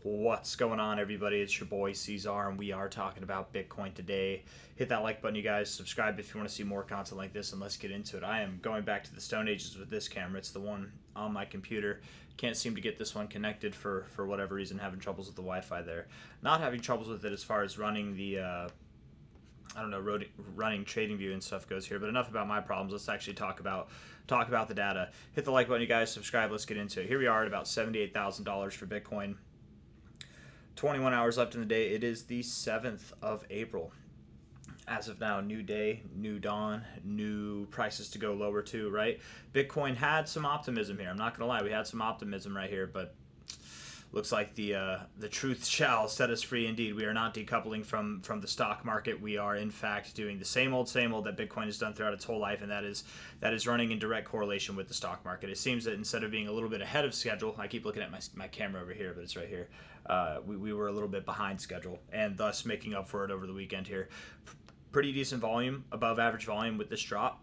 What's going on, everybody? It's your boy C-Zar, and we are talking about Bitcoin today. Hit that like button, you guys. Subscribe if you want to see more content like this, and let's get into it. I am going back to the Stone Ages with this camera. It's the one on my computer. Can't seem to get this one connected for whatever reason. Having troubles with the Wi-Fi there. Not having troubles with it as far as running the I don't know, running TradingView and stuff goes here. But enough about my problems. Let's actually talk about the data. Hit the like button, you guys. Subscribe. Let's get into it. Here we are at about $78,000 for Bitcoin. 21 hours left in the day. It is the 7th of April. As of now, new day, new dawn, new prices to go lower too, right? Bitcoin had some optimism here. I'm not going to lie. We had some optimism right here, but looks like the truth shall set us free indeed. We are not decoupling from the stock market. We are in fact doing the same old that Bitcoin has done throughout its whole life, and that is running in direct correlation with the stock market. It seems that instead of being a little bit ahead of schedule, I keep looking at my camera over here, but it's right here. We were a little bit behind schedule, and thus making up for it over the weekend here. Pretty decent volume, above average volume with this drop.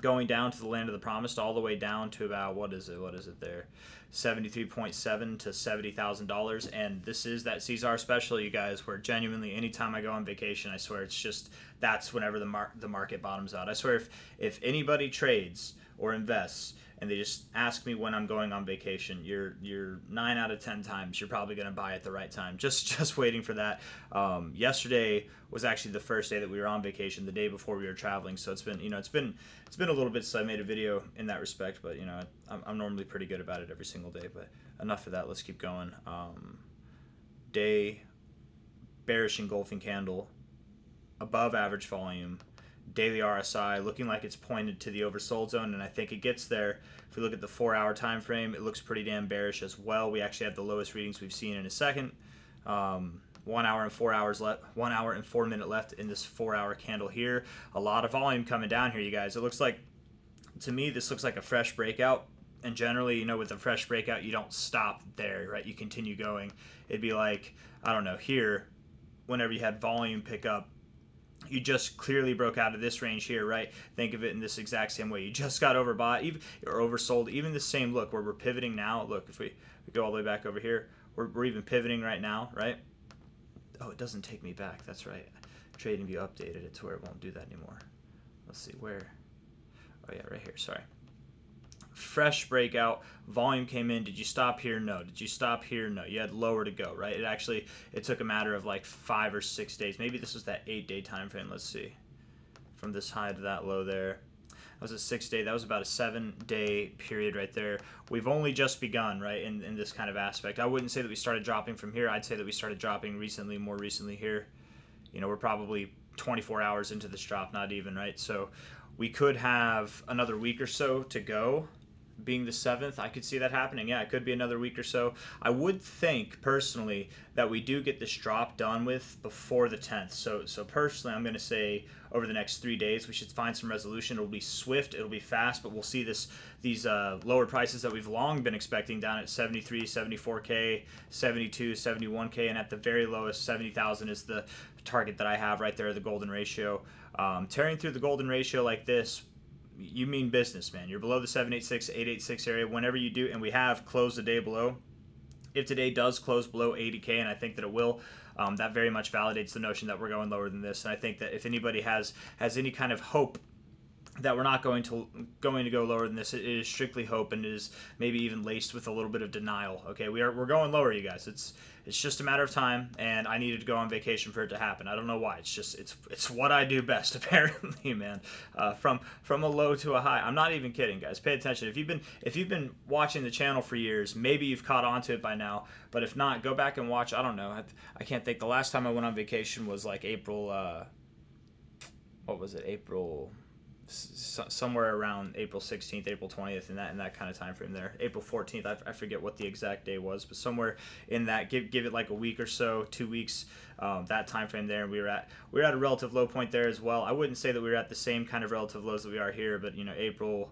Going down to the land of the promised, all the way down to about what is it there, 73.7 to $70,000. And this is that C-Zar special, you guys, where genuinely anytime I go on vacation, I swear it's just that's whenever the market bottoms out. I swear if anybody trades or invests and they just ask me when I'm going on vacation, you're 9 out of 10 times you're probably going to buy at the right time. Just waiting for that. Yesterday was actually the first day that we were on vacation, the day before we were traveling. So it's been a little bit since I made a video in that respect, but I'm normally pretty good about it every single day. But enough of that. Let's keep going. Day bearish engulfing candle, above average volume. Daily RSI looking like it's pointed to the oversold zone, and I think it gets there. If we look at the 4-hour time frame, it looks pretty damn bearish as well. We actually have the lowest readings we've seen in a second. 1 hour and 4 hours left. 1 hour and 4 minute left in this 4-hour candle here. A lot of volume coming down here, you guys. It looks like, to me, this looks like a fresh breakout. And generally, with a fresh breakout, you don't stop there, right? You continue going. It'd be like, I don't know, here, whenever you had volume pick up, you just clearly broke out of this range here, right? Think of it in this exact same way. You just got overbought or oversold. Even the same look where we're pivoting now. Look, if we go all the way back over here, we're even pivoting right now, right? Oh, it doesn't take me back. That's right. TradingView updated it to where it won't do that anymore. Let's see where. Oh yeah, right here. Sorry. Fresh breakout, volume came in. Did you stop here? No. Did you stop here? No. You had lower to go, right? It took a matter of like 5 or 6 days. Maybe this was that 8-day time frame. Let's see. From this high to that low there. That was a 6-day. That was about a 7-day period right there. We've only just begun, right, in this kind of aspect. I wouldn't say that we started dropping from here. I'd say that we started dropping recently, more recently here. We're probably 24 hours into this drop, not even, right? So we could have another week or so to go. Being the 7th, I could see that happening. Yeah, it could be another week or so. I would think personally that we do get this drop done with before the 10th. So personally, I'm going to say over the next 3 days we should find some resolution. It'll be swift, it'll be fast, but we'll see these lower prices that we've long been expecting down at 73, 74k, 72, 71k, and at the very lowest 70,000 is the target that I have right there, the golden ratio. Tearing through the golden ratio like this, you mean business, man. You're below the 786, 886 area whenever you do, and we have closed the day below. If today does close below 80k, and I think that it will, that very much validates the notion that we're going lower than this. And I think that if anybody has any kind of hope that we're not going to go lower than this, it is strictly hope, and it is maybe even laced with a little bit of denial. Okay, we're going lower, you guys. It's just a matter of time, and I needed to go on vacation for it to happen. I don't know why. It's what I do best, apparently, man. From a low to a high. I'm not even kidding, guys. Pay attention. If you've been watching the channel for years, maybe you've caught on to it by now. But if not, go back and watch. I don't know. I can't think. The last time I went on vacation was like April. What was it? April. Somewhere around April 16th, April 20th, in that kind of time frame there. April 14th, I forget what the exact day was, but somewhere in that, give it like a week or so, 2 weeks, that time frame there. And we were at a relative low point there as well. I wouldn't say that we were at the same kind of relative lows that we are here, but April,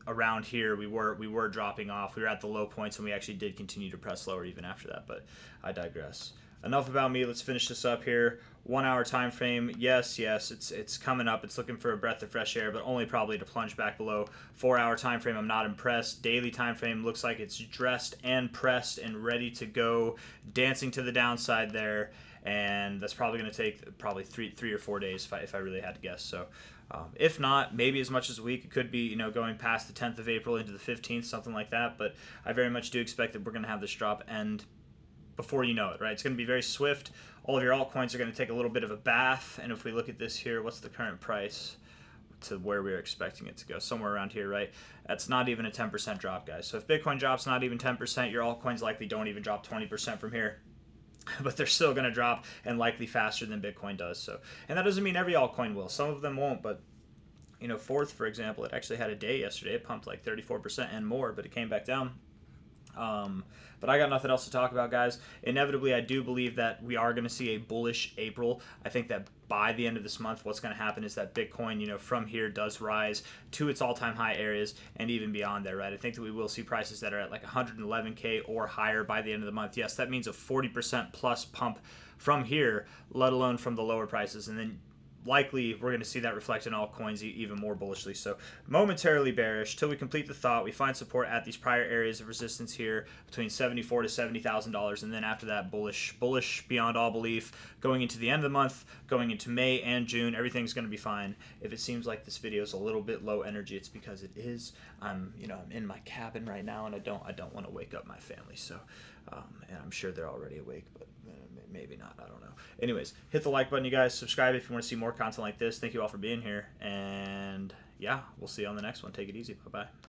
around here we were dropping off. We were at the low points, and we actually did continue to press lower even after that. But I digress. enough about me. Let's finish this up here. 1 hour time frame. Yes, it's coming up. It's looking for a breath of fresh air, but only probably to plunge back below. 4 hour time frame, I'm not impressed. Daily time frame looks like it's dressed and pressed and ready to go, dancing to the downside there. And that's probably going to take probably three or 4 days if I really had to guess. So if not, maybe as much as a week. It could be, going past the 10th of April into the 15th, something like that. But I very much do expect that we're going to have this drop end before you know it, right? It's going to be very swift. All of your altcoins are going to take a little bit of a bath. And if we look at this here, what's the current price to where we're expecting it to go? Somewhere around here, right? That's not even a 10% drop, guys. So if Bitcoin drops not even 10%, your altcoins likely don't even drop 20% from here. But they're still going to drop, and likely faster than Bitcoin does. So, and that doesn't mean every altcoin will. Some of them won't, but Fourth, for example, it actually had a day yesterday. It pumped like 34% and more, but it came back down. But I got nothing else to talk about, guys. Inevitably, I do believe that we are going to see a bullish April. I think that by the end of this month, what's going to happen is that Bitcoin, from here does rise to its all-time high areas and even beyond there, right? I think that we will see prices that are at like 111K or higher by the end of the month. Yes, that means a 40% plus pump from here, let alone from the lower prices. And then likely we're going to see that reflect in altcoins even more bullishly. So momentarily bearish till we complete the thought. We find support at these prior areas of resistance here between $74,000 to $70,000, and then after that bullish beyond all belief. Going into the end of the month, going into May and June, everything's going to be fine. If it seems like this video is a little bit low energy, it's because it is. I'm in my cabin right now, and I don't want to wake up my family. So, and I'm sure they're already awake, but maybe not. I don't know. Anyways, hit the like button, you guys. Subscribe if you want to see more content like this. Thank you all for being here. And yeah, we'll see you on the next one. Take it easy. Bye-bye.